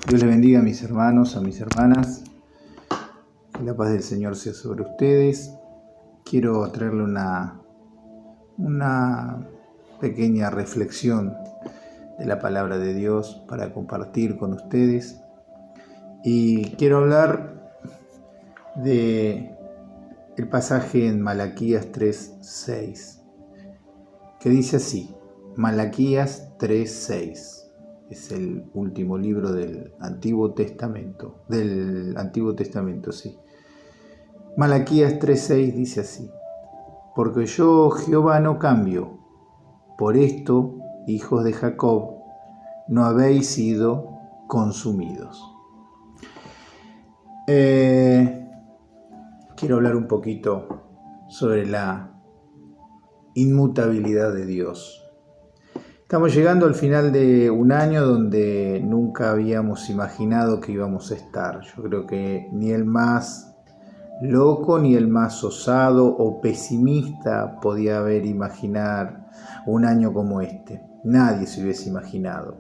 Dios les bendiga a mis hermanos, a mis hermanas. Que la paz del Señor sea sobre ustedes. Quiero traerle una pequeña reflexión de la palabra de Dios para compartir con ustedes. Y quiero hablar de el pasaje en Malaquías 3:6, que dice así. Malaquías 3:6. Es el último libro del Antiguo Testamento. Sí. Malaquías 3:6 dice así: Porque yo, Jehová, no cambio. Por esto, hijos de Jacob, no habéis sido consumidos. Quiero hablar un poquito sobre la inmutabilidad de Dios. Estamos llegando al final de un año donde nunca habíamos imaginado que íbamos a estar. Yo creo que ni el más loco ni el más osado o pesimista podía haber imaginado un año como este. Nadie se hubiese imaginado.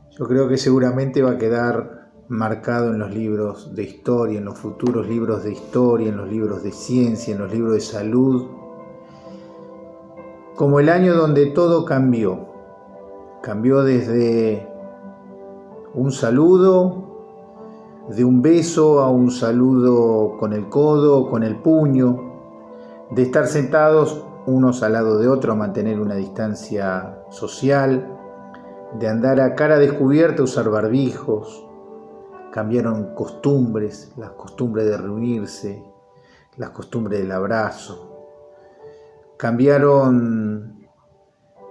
Yo creo que seguramente va a quedar marcado en los libros de historia, en los futuros libros de historia, en los libros de ciencia, en los libros de salud, como el año donde todo cambió. Cambió desde un saludo, de un beso a un saludo con el codo, con el puño, de estar sentados unos al lado de otros a mantener una distancia social, de andar a cara descubierta a usar barbijos. Cambiaron costumbres, las costumbres de reunirse, las costumbres del abrazo. Cambiaron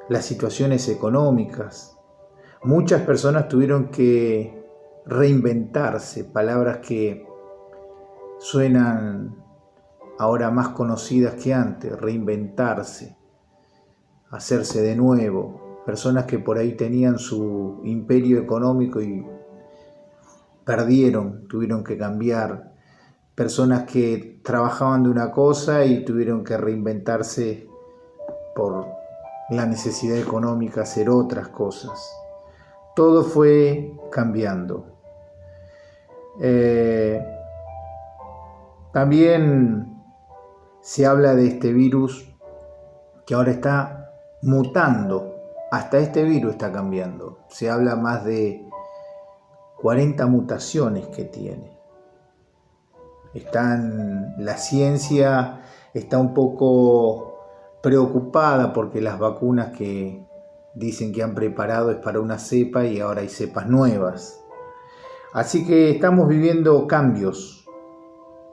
las situaciones económicas. Muchas personas tuvieron que reinventarse, palabras que suenan ahora más conocidas que antes, reinventarse, hacerse de nuevo. Personas que por ahí tenían su imperio económico y perdieron, tuvieron que cambiar. Personas que trabajaban de una cosa y tuvieron que reinventarse por la necesidad económica, hacer otras cosas. Todo fue cambiando. También se habla de este virus que ahora está mutando. Hasta este virus está cambiando. Se habla más de 40 mutaciones que tiene. La ciencia está un poco preocupada porque las vacunas que dicen que han preparado es para una cepa y ahora hay cepas nuevas. Así que estamos viviendo cambios.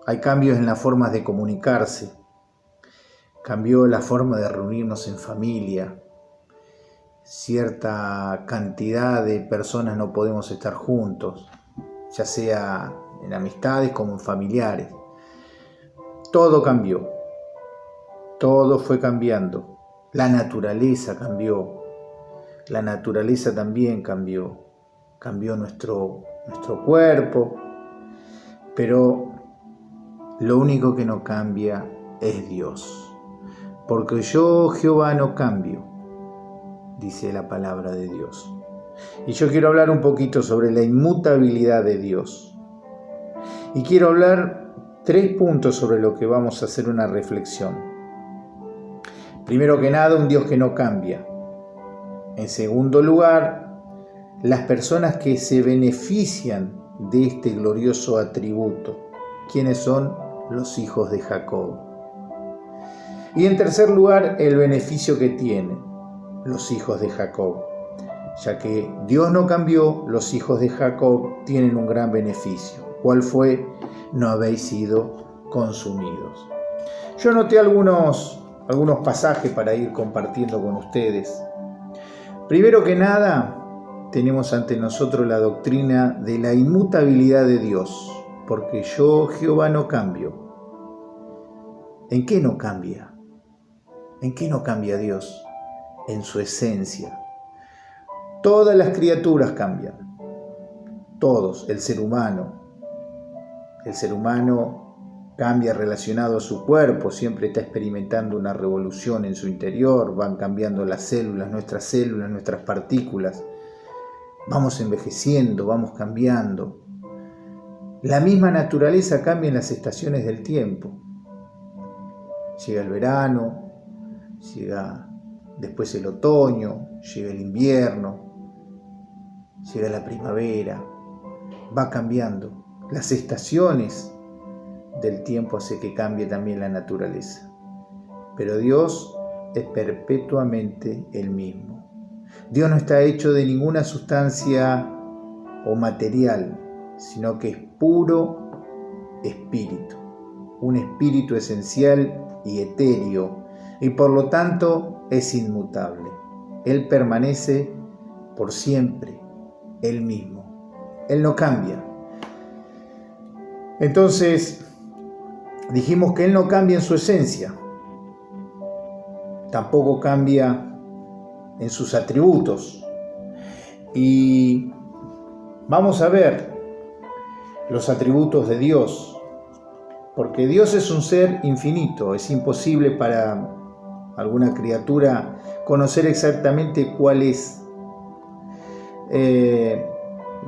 Hay cambios en las formas de comunicarse. Cambió la forma de reunirnos en familia. Cierta cantidad de personas no podemos estar juntos, ya sea en amistades como en familiares. Todo cambió. Todo fue cambiando. La naturaleza cambió. La naturaleza también cambió. Cambió nuestro cuerpo. Pero lo único que no cambia es Dios. Porque yo, Jehová, no cambio, dice la palabra de Dios. Y yo quiero hablar un poquito sobre la inmutabilidad de Dios. Y quiero hablar 3 puntos sobre lo que vamos a hacer una reflexión. Primero que nada, un Dios que no cambia. En segundo lugar, las personas que se benefician de este glorioso atributo. ¿Quiénes son? Los hijos de Jacob. Y en tercer lugar, el beneficio que tienen los hijos de Jacob. Ya que Dios no cambió, los hijos de Jacob tienen un gran beneficio. ¿Cuál fue? No habéis sido consumidos. Yo anoté algunos pasajes para ir compartiendo con ustedes. Primero que nada, tenemos ante nosotros la doctrina de la inmutabilidad de Dios. Porque yo, Jehová, no cambio. ¿En qué no cambia? ¿En qué no cambia Dios? En su esencia. Todas las criaturas cambian. Todos. El ser humano cambia relacionado a su cuerpo, siempre está experimentando una revolución en su interior, van cambiando las células, nuestras partículas. vamos envejeciendo, vamos cambiando. La misma naturaleza cambia en las estaciones del tiempo. Llega el verano, llega después el otoño, llega el invierno, llega la primavera, va cambiando. Las estaciones del tiempo hace que cambie también la naturaleza. Pero Dios es perpetuamente el mismo. Dios no está hecho de ninguna sustancia o material, sino que es puro espíritu, un espíritu esencial y etéreo, y por lo tanto es inmutable. Él permanece por siempre, Él mismo. Él no cambia. Entonces, dijimos que Él no cambia en su esencia, tampoco cambia en sus atributos. Y vamos a ver los atributos de Dios, porque Dios es un ser infinito. Es imposible para alguna criatura conocer exactamente cuál es.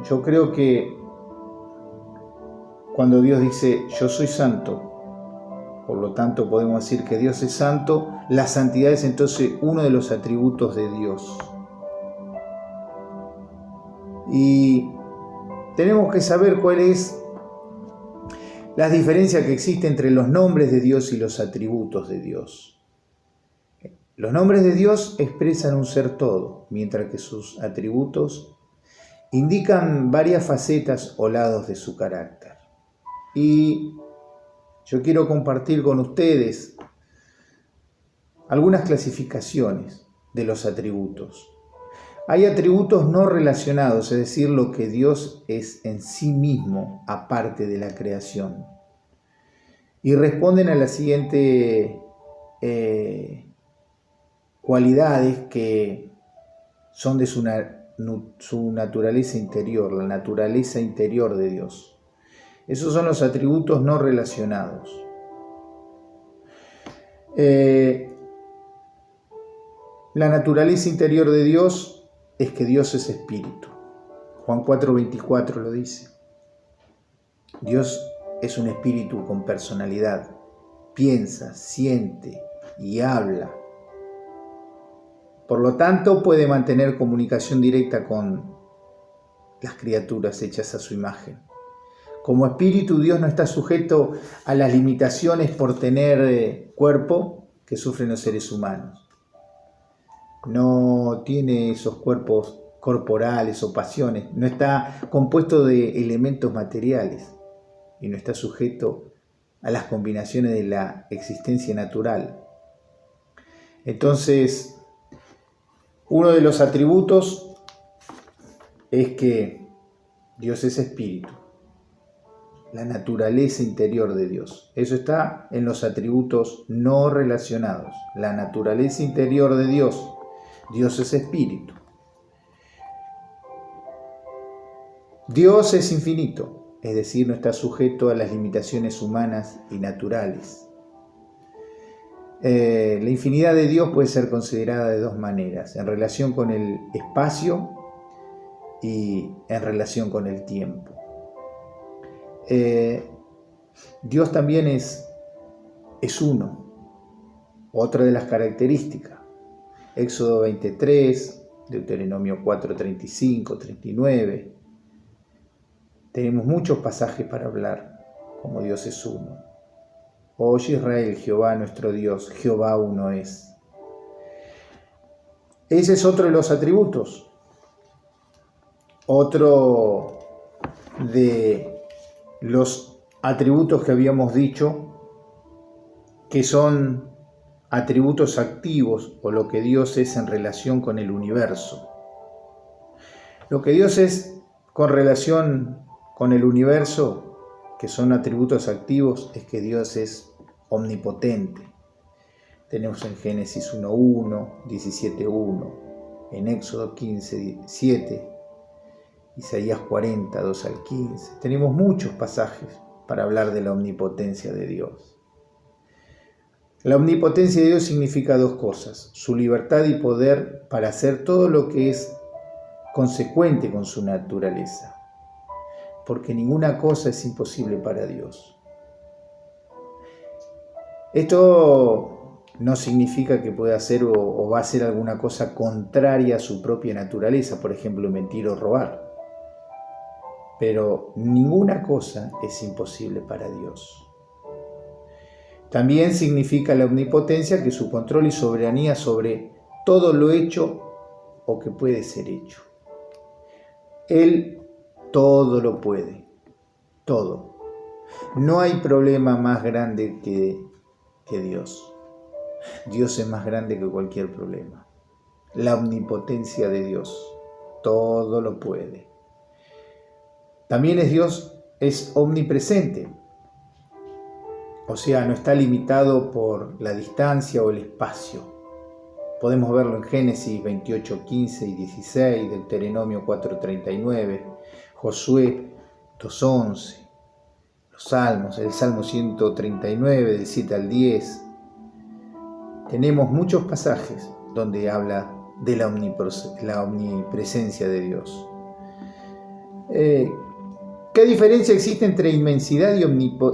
Yo creo que cuando Dios dice yo soy santo, por lo tanto podemos decir que Dios es santo, la santidad es entonces uno de los atributos de Dios. Y tenemos que saber cuál es la diferencia que existe entre los nombres de Dios y los atributos de Dios. Los nombres de Dios expresan un ser todo, mientras que sus atributos indican varias facetas o lados de su carácter. Y yo quiero compartir con ustedes algunas clasificaciones de los atributos. Hay atributos no relacionados, es decir, lo que Dios es en sí mismo, aparte de la creación. Y responden a las siguientes cualidades que son de su naturaleza interior, la naturaleza interior de Dios. Esos son los atributos no relacionados. La naturaleza interior de Dios es que Dios es espíritu. Juan 4:24 lo dice. Dios es un espíritu con personalidad. Piensa, siente y habla. Por lo tanto, puede mantener comunicación directa con las criaturas hechas a su imagen. Como espíritu, Dios no está sujeto a las limitaciones por tener cuerpo que sufren los seres humanos. No tiene esos cuerpos corporales o pasiones, no está compuesto de elementos materiales y no está sujeto a las combinaciones de la existencia natural. Entonces, uno de los atributos es que Dios es espíritu, la naturaleza interior de Dios. Eso está en los atributos no relacionados, la naturaleza interior de Dios. Dios es espíritu. Dios es infinito, es decir, no está sujeto a las limitaciones humanas y naturales. La infinidad de Dios puede ser considerada de dos maneras, en relación con el espacio y en relación con el tiempo. Dios también es uno, otra de las características. Éxodo 23, Deuteronomio 4, 35, 39. Tenemos muchos pasajes para hablar como Dios es uno. Oye Israel, Jehová nuestro Dios, Jehová uno es. Ese es otro de los atributos. Otro de los atributos que habíamos dicho que son atributos activos o lo que Dios es en relación con el universo. Lo que Dios es con relación con el universo, que son atributos activos, es que Dios es omnipotente. Tenemos en Génesis 1:1, 17:1, en Éxodo 15:7, Isaías 40, 2 al 15. Tenemos muchos pasajes para hablar de la omnipotencia de Dios. La omnipotencia de Dios significa dos cosas: su libertad y poder para hacer todo lo que es consecuente con su naturaleza, porque ninguna cosa es imposible para Dios. Esto no significa que pueda hacer o va a hacer alguna cosa contraria a su propia naturaleza, por ejemplo, mentir o robar. Pero ninguna cosa es imposible para Dios. También significa la omnipotencia, que su control y soberanía sobre todo lo hecho o que puede ser hecho. Él todo lo puede, todo. No hay problema más grande que Dios. Dios es más grande que cualquier problema. La omnipotencia de Dios, todo lo puede. También Dios es omnipresente. O sea, no está limitado por la distancia o el espacio. Podemos verlo en Génesis 28, 15 y 16, Deuteronomio 4:39, Josué 2:11, los Salmos, el Salmo 139, del 7 al 10. Tenemos muchos pasajes donde habla de la omnipresencia de Dios. ¿Qué diferencia existe entre inmensidad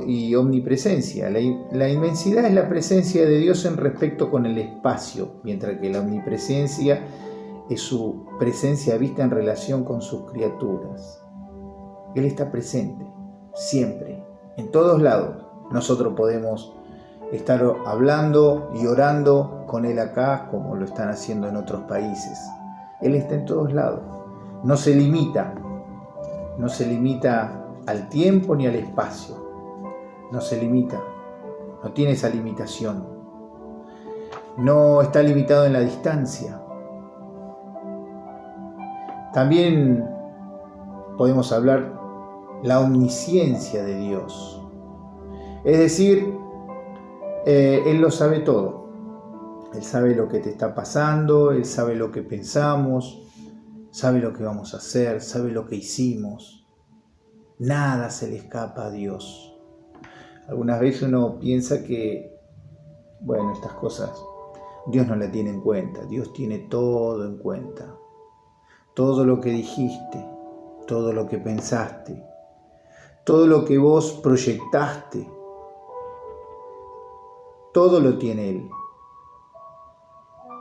y omnipresencia? La inmensidad es la presencia de Dios en respecto con el espacio, mientras que la omnipresencia es su presencia vista en relación con sus criaturas. Él está presente, siempre, en todos lados. Nosotros podemos estar hablando y orando con Él acá, como lo están haciendo en otros países. Él está en todos lados. No se limita al tiempo ni al espacio. No se limita. No tiene esa limitación. No está limitado en la distancia. También podemos hablar la omnisciencia de Dios. Es decir, Él lo sabe todo. Él sabe lo que te está pasando, Él sabe lo que pensamos, sabe lo que vamos a hacer, sabe lo que hicimos. Nada se le escapa a Dios. Algunas veces uno piensa que, estas cosas Dios no las tiene en cuenta. Dios tiene todo en cuenta. Todo lo que dijiste, todo lo que pensaste, todo lo que vos proyectaste, todo lo tiene Él.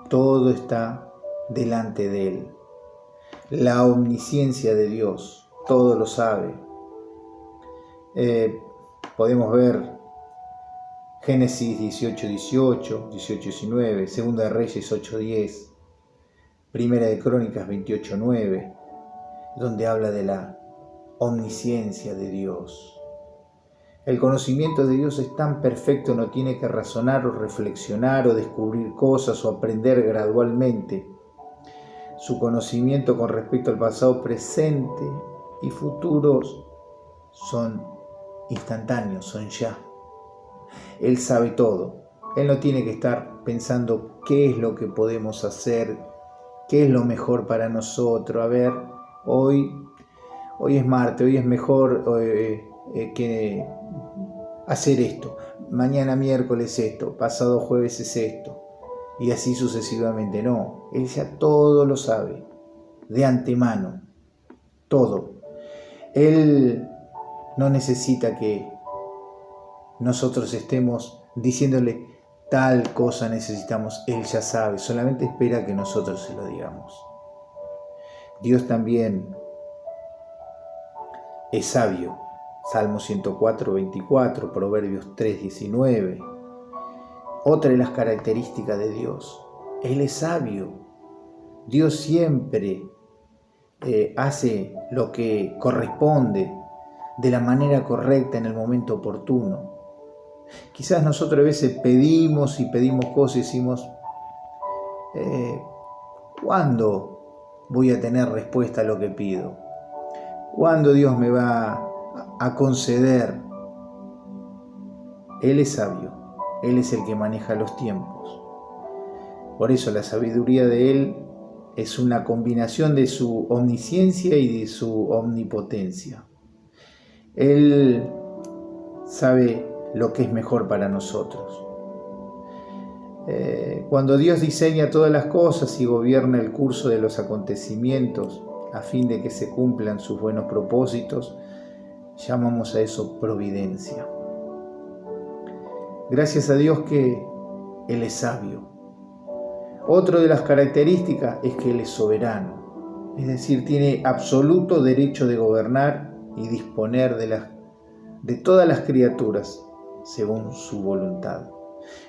Todo está delante de Él. La omnisciencia de Dios, todo lo sabe. Podemos ver Génesis 18:18, 18:19, Segunda de Reyes 8:10, Primera de Crónicas 28:9, donde habla de la omnisciencia de Dios. El conocimiento de Dios es tan perfecto, no tiene que razonar o reflexionar o descubrir cosas o aprender gradualmente. Su conocimiento con respecto al pasado, presente y futuros son instantáneos, son ya. Él sabe todo. Él no tiene que estar pensando qué es lo que podemos hacer, qué es lo mejor para nosotros. A ver, hoy es martes, hoy es mejor que hacer esto. Mañana miércoles esto, pasado jueves es esto. Y así sucesivamente. No, Él ya todo lo sabe, de antemano, todo. Él no necesita que nosotros estemos diciéndole tal cosa necesitamos. Él ya sabe, solamente espera que nosotros se lo digamos. Dios también es sabio. Salmo 104:24, Proverbios 3:19. Otra de las características de Dios, Él es sabio. Dios siempre hace lo que corresponde de la manera correcta en el momento oportuno. Quizás nosotros a veces pedimos cosas y decimos, ¿cuándo voy a tener respuesta a lo que pido? ¿Cuándo Dios me va a conceder? Él es sabio. Él es el que maneja los tiempos. Por eso la sabiduría de Él es una combinación de su omnisciencia y de su omnipotencia. Él sabe lo que es mejor para nosotros. Cuando Dios diseña todas las cosas y gobierna el curso de los acontecimientos, a fin de que se cumplan sus buenos propósitos, llamamos a eso providencia. Gracias a Dios que Él es sabio. Otra de las características es que Él es soberano, es decir, tiene absoluto derecho de gobernar y disponer de todas las criaturas según su voluntad.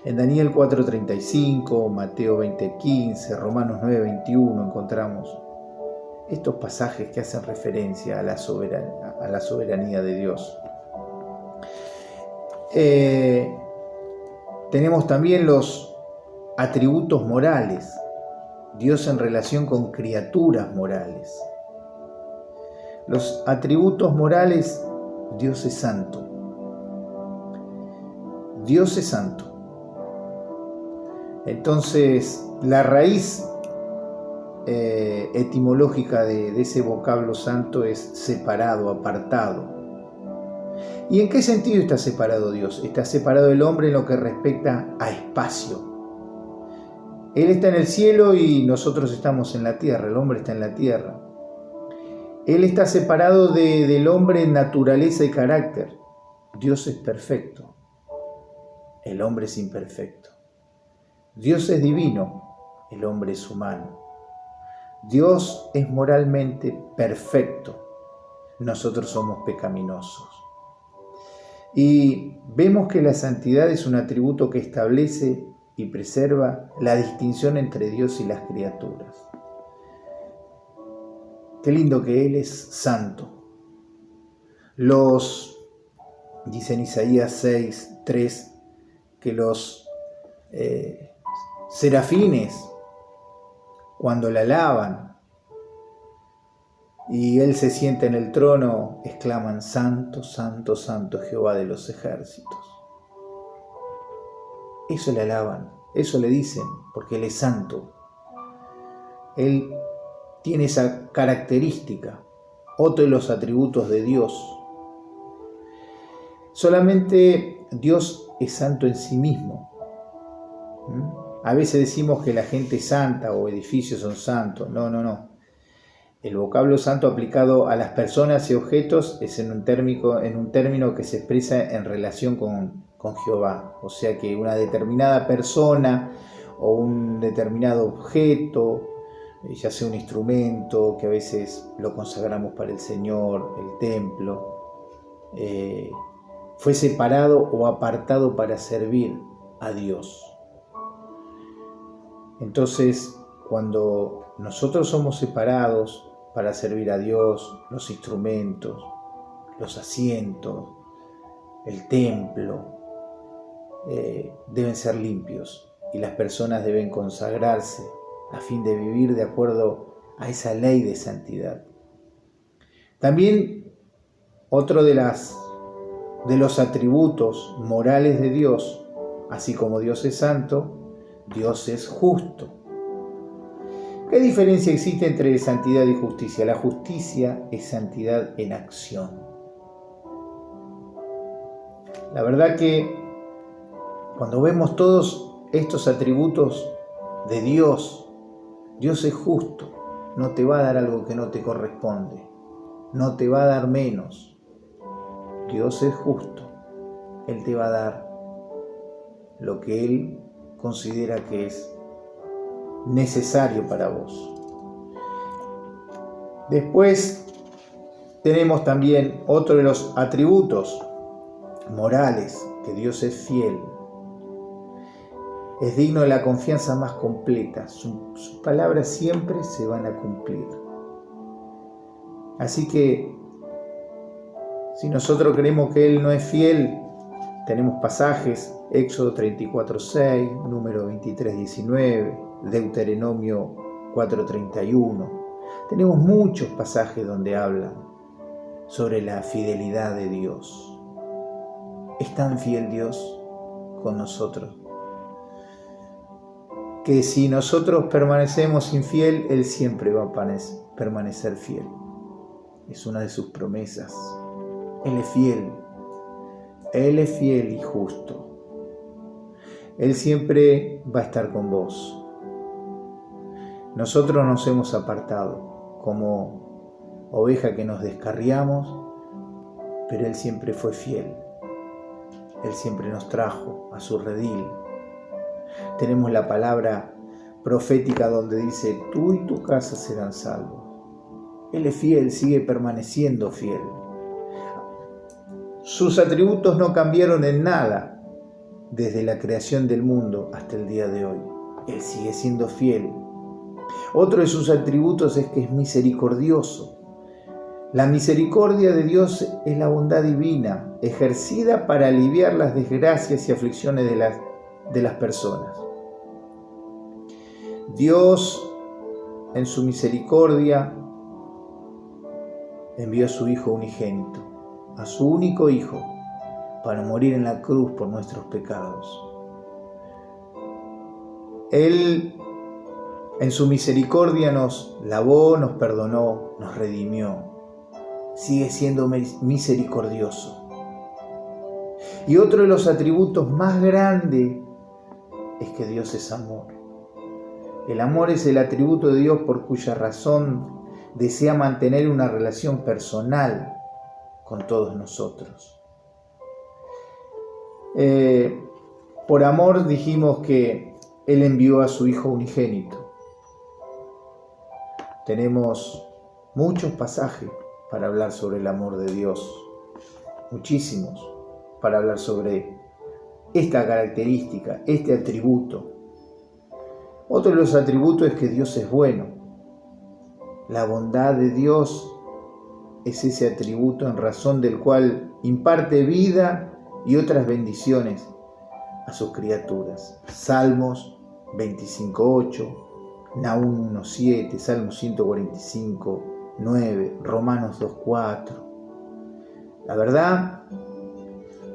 En Daniel 4:35, Mateo 20:15, Romanos 9:21 encontramos estos pasajes que hacen referencia a la soberanía de Dios. Tenemos también los atributos morales, Dios en relación con criaturas morales. Los atributos morales, Dios es santo. Dios es santo. Entonces, la raíz etimológica de ese vocablo santo es separado, apartado. ¿Y en qué sentido está separado Dios? Está separado el hombre en lo que respecta a espacio. Él está en el cielo y nosotros estamos en la tierra, el hombre está en la tierra. Él está separado del hombre en naturaleza y carácter. Dios es perfecto, el hombre es imperfecto. Dios es divino, el hombre es humano. Dios es moralmente perfecto, nosotros somos pecaminosos. Y vemos que la santidad es un atributo que establece y preserva la distinción entre Dios y las criaturas. Qué lindo que Él es santo. Dice en Isaías 6:3, que los serafines, cuando la alaban y Él se sienta en el trono, exclaman: Santo, santo, santo Jehová de los ejércitos. Eso le alaban, eso le dicen, porque Él es santo. Él tiene esa característica, otro de los atributos de Dios. Solamente Dios es santo en sí mismo. A veces decimos que la gente es santa o edificios son santos. No. El vocablo santo aplicado a las personas y objetos es en un término que se expresa en relación con Jehová. O sea que una determinada persona o un determinado objeto, ya sea un instrumento que a veces lo consagramos para el Señor, el templo, fue separado o apartado para servir a Dios. Entonces, cuando nosotros somos separados para servir a Dios, los instrumentos, los asientos, el templo, deben ser limpios y las personas deben consagrarse a fin de vivir de acuerdo a esa ley de santidad. También otro de los atributos morales de Dios, así como Dios es santo, Dios es justo. ¿Qué diferencia existe entre santidad y justicia? La justicia es santidad en acción. La verdad que cuando vemos todos estos atributos de Dios, Dios es justo, no te va a dar algo que no te corresponde, no te va a dar menos. Dios es justo, Él te va a dar lo que Él considera que es necesario para vos. Después tenemos también otro de los atributos morales, que Dios es fiel. Es digno de la confianza más completa. Sus palabras siempre se van a cumplir. Así que, si nosotros creemos que Él no es fiel, tenemos pasajes: Éxodo 34:6, Número 23:19, Deuteronomio 4:31. Tenemos muchos pasajes donde hablan sobre la fidelidad de Dios. Es tan fiel Dios con nosotros que si nosotros permanecemos infiel, Él siempre va a permanecer fiel. Es una de sus promesas. Él es fiel. Él es fiel y justo. Él siempre va a estar con vos. Nosotros nos hemos apartado, como oveja que nos descarriamos, pero Él siempre fue fiel. Él siempre nos trajo a su redil. Tenemos la palabra profética donde dice: tú y tu casa serán salvos. Él es fiel, sigue permaneciendo fiel. Sus atributos no cambiaron en nada desde la creación del mundo hasta el día de hoy. Él sigue siendo fiel. Otro de sus atributos es que es misericordioso. La misericordia de Dios es la bondad divina, ejercida para aliviar las desgracias y aflicciones de las personas. Dios, en su misericordia, envió a su Hijo unigénito, a su único Hijo, para morir en la cruz por nuestros pecados. Él, en su misericordia, nos lavó, nos perdonó, nos redimió. Sigue siendo misericordioso. Y otro de los atributos más grandes es que Dios es amor. El amor es el atributo de Dios por cuya razón desea mantener una relación personal con todos nosotros. Por amor dijimos que Él envió a su Hijo unigénito. Tenemos muchos pasajes para hablar sobre el amor de Dios, muchísimos para hablar sobre esta característica, este atributo. Otro de los atributos es que Dios es bueno. La bondad de Dios es ese atributo en razón del cual imparte vida y otras bendiciones a sus criaturas. Salmos 25:8, Nahum 1:7, Salmos 145:9, Romanos 2:4. La verdad,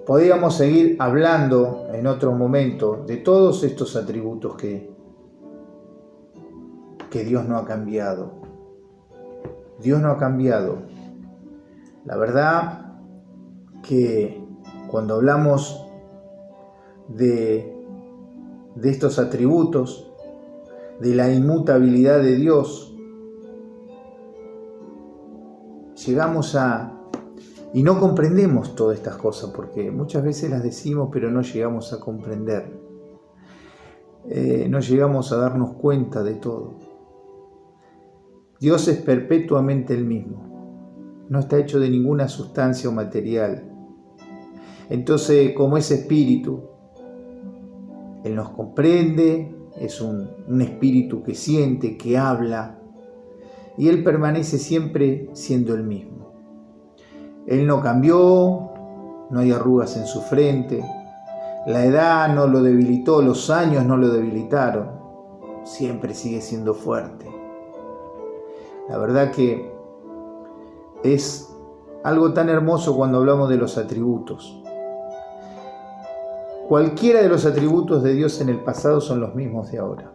podríamos seguir hablando en otro momento de todos estos atributos que Dios no ha cambiado. Dios no ha cambiado. La verdad que cuando hablamos de estos atributos, de la inmutabilidad de Dios, llegamos y no comprendemos todas estas cosas, porque muchas veces las decimos pero no llegamos a comprender, no llegamos a darnos cuenta de todo. Dios es perpetuamente el mismo, no está hecho de ninguna sustancia o material. Entonces, como es espíritu, Él nos comprende, es un espíritu que siente, que habla, y Él permanece siempre siendo el mismo. Él no cambió, no hay arrugas en su frente, la edad no lo debilitó, los años no lo debilitaron, siempre sigue siendo fuerte. La verdad que es algo tan hermoso cuando hablamos de los atributos. Cualquiera de los atributos de Dios en el pasado son los mismos de ahora.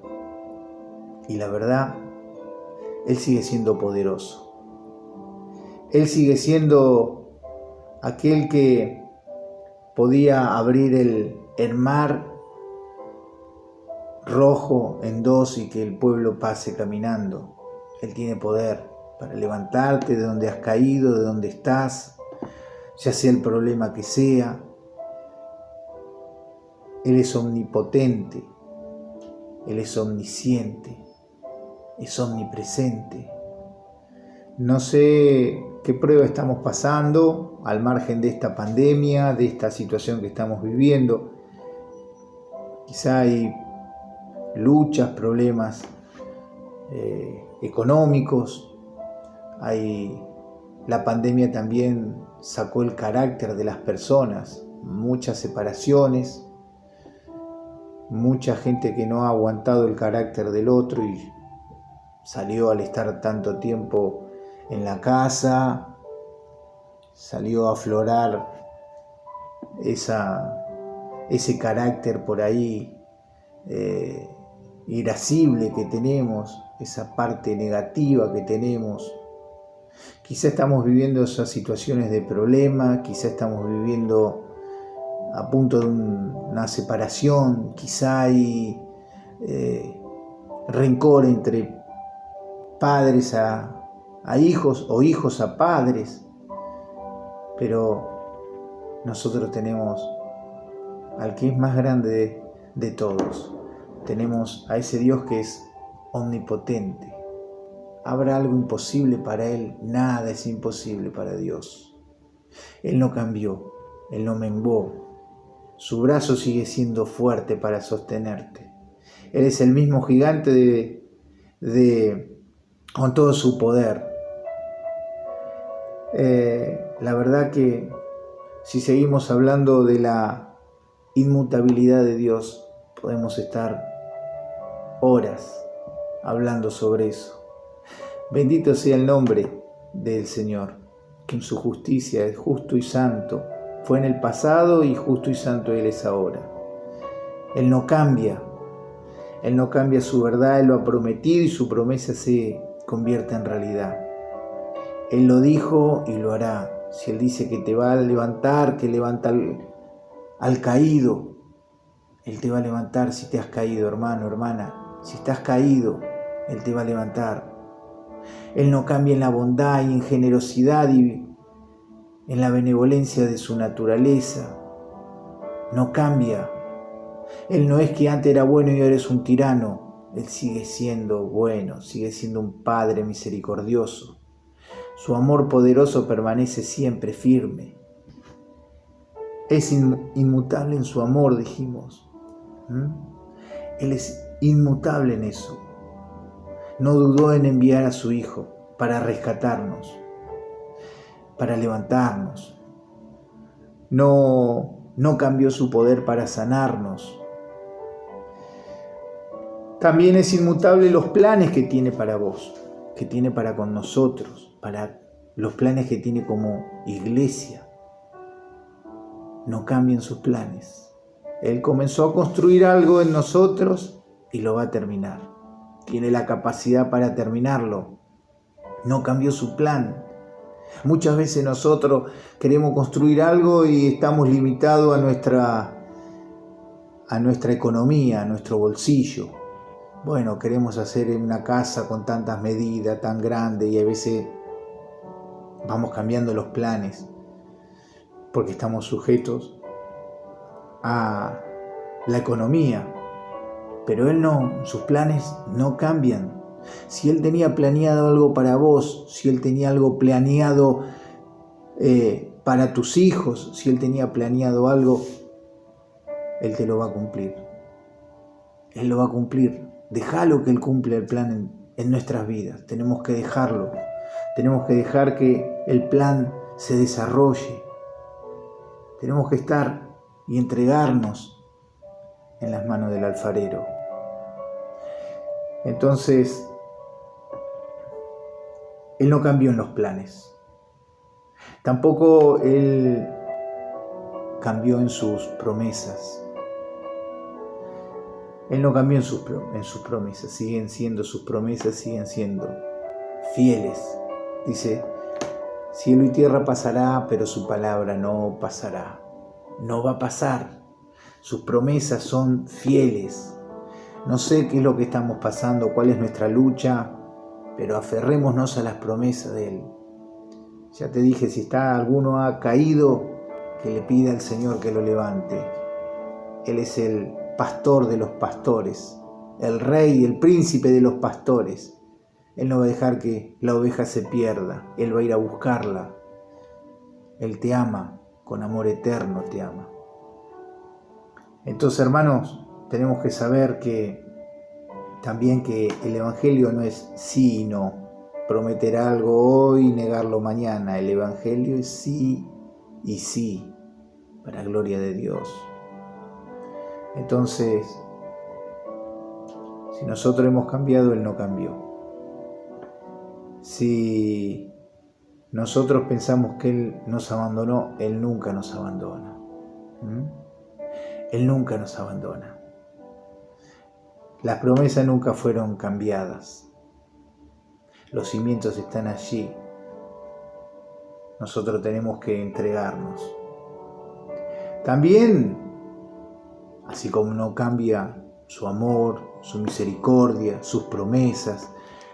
Y la verdad, Él sigue siendo poderoso. Él sigue siendo aquel que podía abrir el mar rojo en dos y que el pueblo pase caminando. Él tiene poder para levantarte de donde has caído, de donde estás, ya sea el problema que sea. Él es omnipotente, Él es omnisciente, es omnipresente. No sé qué prueba estamos pasando al margen de esta pandemia, de esta situación que estamos viviendo. Quizá hay luchas, problemas económicos. La pandemia también sacó el carácter de las personas, muchas separaciones, mucha gente que no ha aguantado el carácter del otro y salió al estar tanto tiempo en la casa, salió a aflorar ese carácter por ahí irascible que tenemos, esa parte negativa que tenemos. Quizá estamos viviendo esas situaciones de problema, quizá estamos viviendo a punto de una separación, quizá hay rencor entre padres a a hijos o hijos a padres, pero nosotros tenemos al que es más grande de todos. Tenemos a ese Dios que es omnipotente. ¿Habrá algo imposible para Él? Nada es imposible para Dios. Él no cambió, Él no menguó. Su brazo sigue siendo fuerte para sostenerte. Él es el mismo gigante con todo su poder. La verdad que si seguimos hablando de la inmutabilidad de Dios, podemos estar horas hablando sobre eso. Bendito sea el nombre del Señor, que en su justicia es justo y santo. Fue en el pasado y justo y santo Él es ahora. Él no cambia. Él no cambia su verdad, Él lo ha prometido y su promesa se convierte en realidad. Él lo dijo y lo hará. Si Él dice que te va a levantar, que levanta al caído, Él te va a levantar si te has caído, hermano, hermana. Si estás caído, Él te va a levantar. Él no cambia en la bondad y en generosidad y en la benevolencia de su naturaleza. No cambia. Él no es que antes era bueno y ahora es un tirano. Él sigue siendo bueno, sigue siendo un Padre misericordioso. Su amor poderoso permanece siempre firme. Es inmutable en su amor, dijimos. Él es inmutable en eso. No dudó en enviar a su Hijo para rescatarnos, para levantarnos. No cambió su poder para sanarnos. También es inmutable los planes que tiene para vos, que tiene para con nosotros, para los planes que tiene como iglesia. No cambian sus planes. Él comenzó a construir algo en nosotros y lo va a terminar. Tiene la capacidad para terminarlo. No cambió su plan. Muchas veces nosotros queremos construir algo y estamos limitados a nuestra economía, a nuestro bolsillo. Bueno, queremos hacer una casa con tantas medidas, tan grande, y a veces vamos cambiando los planes porque estamos sujetos a la economía. Pero Él no, sus planes no cambian. Si Él tenía planeado algo para vos, si Él tenía algo planeado para tus hijos, si Él tenía planeado algo, Él te lo va a cumplir. Él lo va a cumplir. Déjalo que Él cumpla el plan en nuestras vidas. Tenemos que dejarlo. Tenemos que dejar que el plan se desarrolle. Tenemos que estar y entregarnos en las manos del alfarero. Entonces, Él no cambió en los planes. Tampoco Él cambió en sus promesas. Él no cambió en sus promesas. Sus promesas siguen siendo fieles. Dice, cielo y tierra pasará, pero su palabra no pasará. No va a pasar. Sus promesas son fieles. No sé qué es lo que estamos pasando, cuál es nuestra lucha, pero aferrémonos a las promesas de Él. Ya te dije, si alguno ha caído, que le pida al Señor que lo levante. Él es el pastor de los pastores, el rey, el príncipe de los pastores. Él no va a dejar que la oveja se pierda. Él va a ir a buscarla. Él te ama, con amor eterno te ama. Entonces, hermanos, tenemos que saber que también que el Evangelio no es sí y no. Prometer algo hoy y negarlo mañana. El Evangelio es sí y sí, para gloria de Dios. Entonces, si nosotros hemos cambiado, Él no cambió. Si nosotros pensamos que Él nos abandonó, Él nunca nos abandona. Él nunca nos abandona. Las promesas nunca fueron cambiadas. Los cimientos están allí. Nosotros tenemos que entregarnos. También, así como no cambia su amor, su misericordia, sus promesas,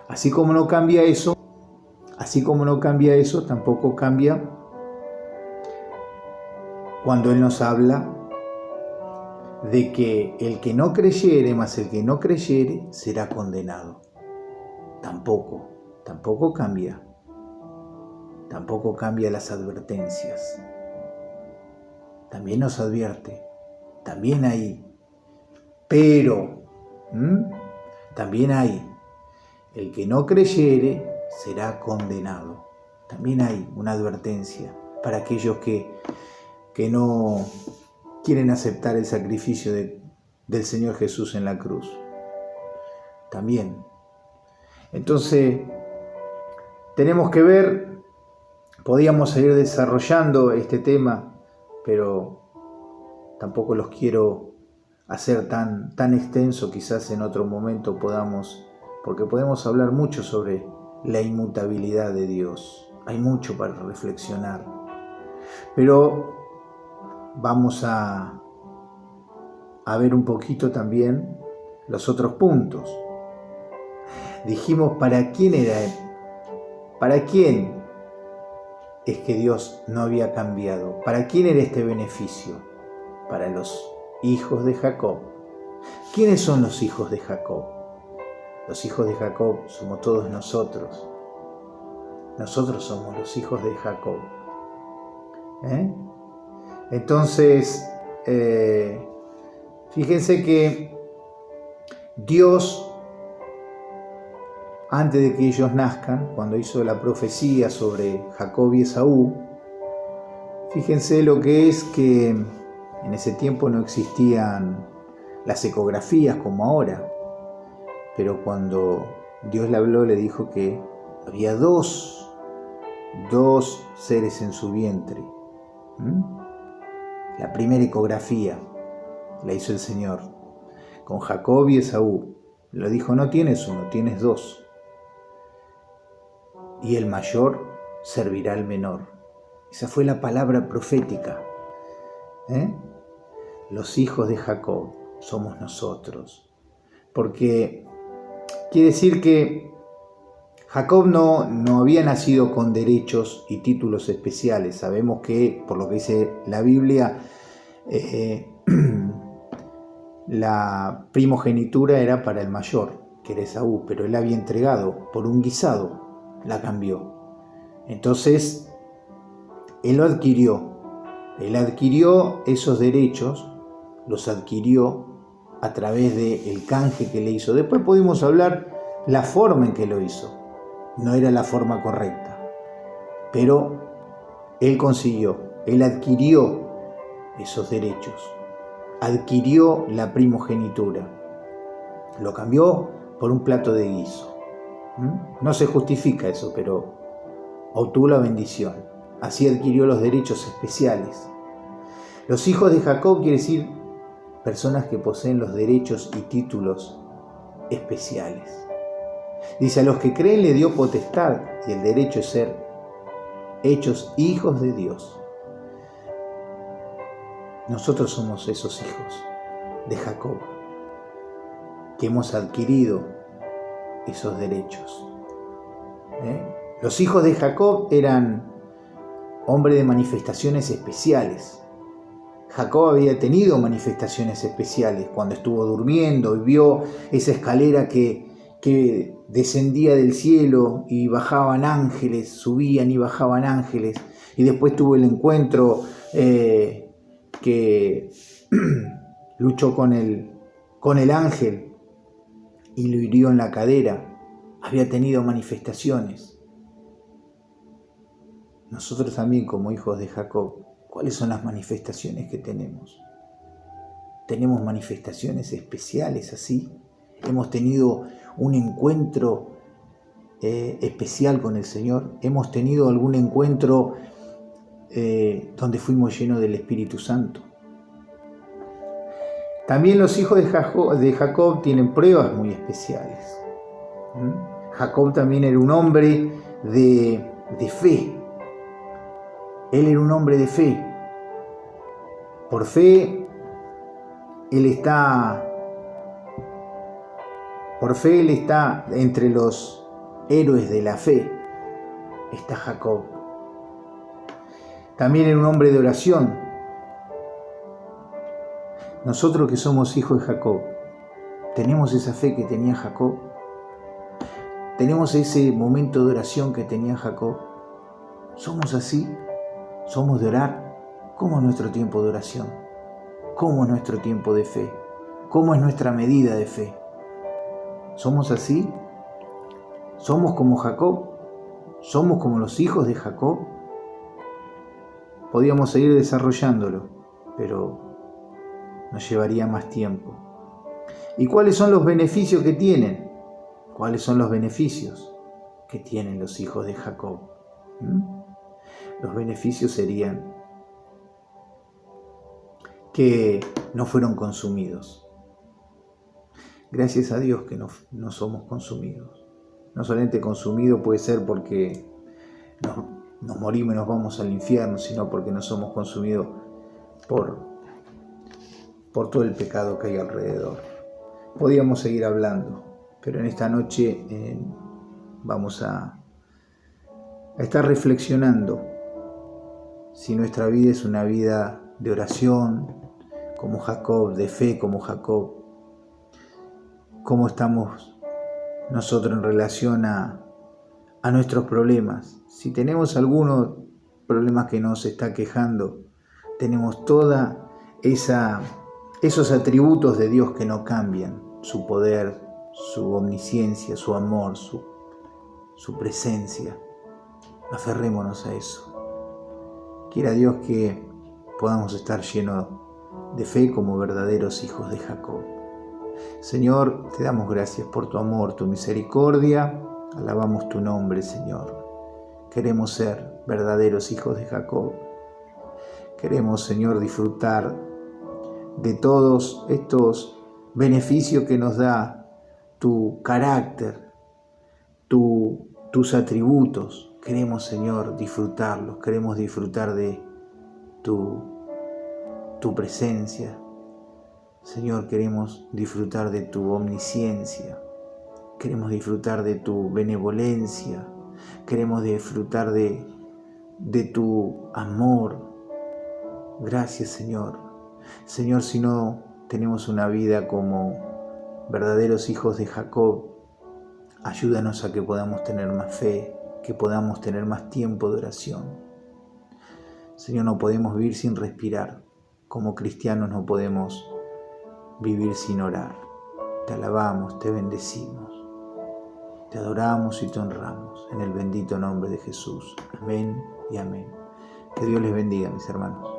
así como no cambia eso, Así como no cambia eso, tampoco cambia cuando Él nos habla de que el que no creyere, más el que no creyere, será condenado. Tampoco cambia. Tampoco cambia las advertencias. También nos advierte, también hay, pero, también hay, el que no creyere será condenado. También hay una advertencia para aquellos que no quieren aceptar el sacrificio del Señor Jesús en la cruz. También. Entonces, tenemos que ver, podíamos seguir desarrollando este tema, pero tampoco los quiero hacer tan extenso. Quizás en otro momento porque podemos hablar mucho sobre la inmutabilidad de Dios. Hay mucho para reflexionar, pero vamos a ver un poquito también los otros puntos. Dijimos, ¿para quién era Él? ¿Para quién es que Dios no había cambiado? ¿Para quién era este beneficio? Para los hijos de Jacob. ¿Quiénes son los hijos de Jacob? Los hijos de Jacob somos todos nosotros. Nosotros somos los hijos de Jacob. Entonces, fíjense que Dios, antes de que ellos nazcan, cuando hizo la profecía sobre Jacob y Esaú, fíjense lo que es que en ese tiempo no existían las ecografías como ahora, pero cuando Dios le habló, le dijo que había dos seres en su vientre. La primera ecografía la hizo el Señor con Jacob y Esaú. Le dijo, no tienes uno, tienes dos. Y el mayor servirá al menor. Esa fue la palabra profética. Los hijos de Jacob somos nosotros. Porque quiere decir que Jacob no había nacido con derechos y títulos especiales. Sabemos que, por lo que dice la Biblia, la primogenitura era para el mayor, que era Esaú, pero él había entregado por un guisado. La cambió. Entonces, él adquirió esos derechos, los adquirió a través del canje que le hizo. Después pudimos hablar la forma en que lo hizo. No era la forma correcta, pero él adquirió esos derechos, adquirió la primogenitura, lo cambió por un plato de guiso. No se justifica eso, pero obtuvo la bendición. Así adquirió los derechos especiales. Los hijos de Jacob quiere decir personas que poseen los derechos y títulos especiales. Dice, a los que creen le dio potestad y el derecho es ser hechos hijos de Dios. Nosotros somos esos hijos de Jacob que hemos adquirido esos derechos. Los hijos de Jacob eran hombres de manifestaciones especiales. Jacob había tenido manifestaciones especiales cuando estuvo durmiendo y vio esa escalera que descendía del cielo y bajaban ángeles, subían y bajaban ángeles, y después tuvo el encuentro que luchó con el ángel y lo hirió en la cadera. Había tenido manifestaciones. Nosotros también, como hijos de Jacob, ¿cuáles son las manifestaciones que tenemos? Tenemos manifestaciones especiales así. Hemos tenido un encuentro especial con el Señor. Hemos tenido algún encuentro donde fuimos llenos del Espíritu Santo. También los hijos de Jacob tienen pruebas muy especiales. Jacob también era un hombre de fe. Él era un hombre de fe. Por fe, él está entre los héroes de la fe. está Jacob. También era un hombre de oración. Nosotros que somos hijos de Jacob, ¿tenemos esa fe que tenía Jacob? ¿Tenemos ese momento de oración que tenía Jacob? ¿Somos así? ¿Somos de orar? ¿Cómo es nuestro tiempo de oración? ¿Cómo es nuestro tiempo de fe? ¿Cómo es nuestra medida de fe? ¿Somos así? ¿Somos como Jacob? ¿Somos como los hijos de Jacob? Podríamos seguir desarrollándolo, pero nos llevaría más tiempo. ¿Y cuáles son los beneficios que tienen? ¿Cuáles son los beneficios que tienen los hijos de Jacob? Los beneficios serían que no fueron consumidos. Gracias a Dios que no somos consumidos. No solamente consumidos puede ser porque nos morimos y nos vamos al infierno, sino porque no somos consumidos por todo el pecado que hay alrededor. Podríamos seguir hablando, pero en esta noche vamos a estar reflexionando si nuestra vida es una vida de oración, como Jacob, de fe como Jacob. ¿Cómo estamos nosotros en relación a nuestros problemas? Si tenemos algunos problemas que nos está quejando, tenemos toda esos atributos de Dios que no cambian, su poder, su omnisciencia, su amor, su presencia. Aferrémonos a eso. Quiera Dios que podamos estar llenos de fe como verdaderos hijos de Jacob. Señor, te damos gracias por tu amor, tu misericordia. Alabamos tu nombre, Señor. Queremos ser verdaderos hijos de Jacob. Queremos, Señor, disfrutar de todos estos beneficios que nos da tu carácter, tus atributos. Queremos, Señor, disfrutarlos. Queremos disfrutar de tu presencia. Señor, queremos disfrutar de tu omnisciencia. Queremos disfrutar de tu benevolencia. Queremos disfrutar de tu amor. Gracias, Señor. Señor, si no tenemos una vida como verdaderos hijos de Jacob, ayúdanos a que podamos tener más fe, que podamos tener más tiempo de oración. Señor, no podemos vivir sin respirar. Como cristianos no podemos vivir sin orar. Te alabamos, te bendecimos, te adoramos y te honramos en el bendito nombre de Jesús. Amén y amén. Que Dios les bendiga, mis hermanos.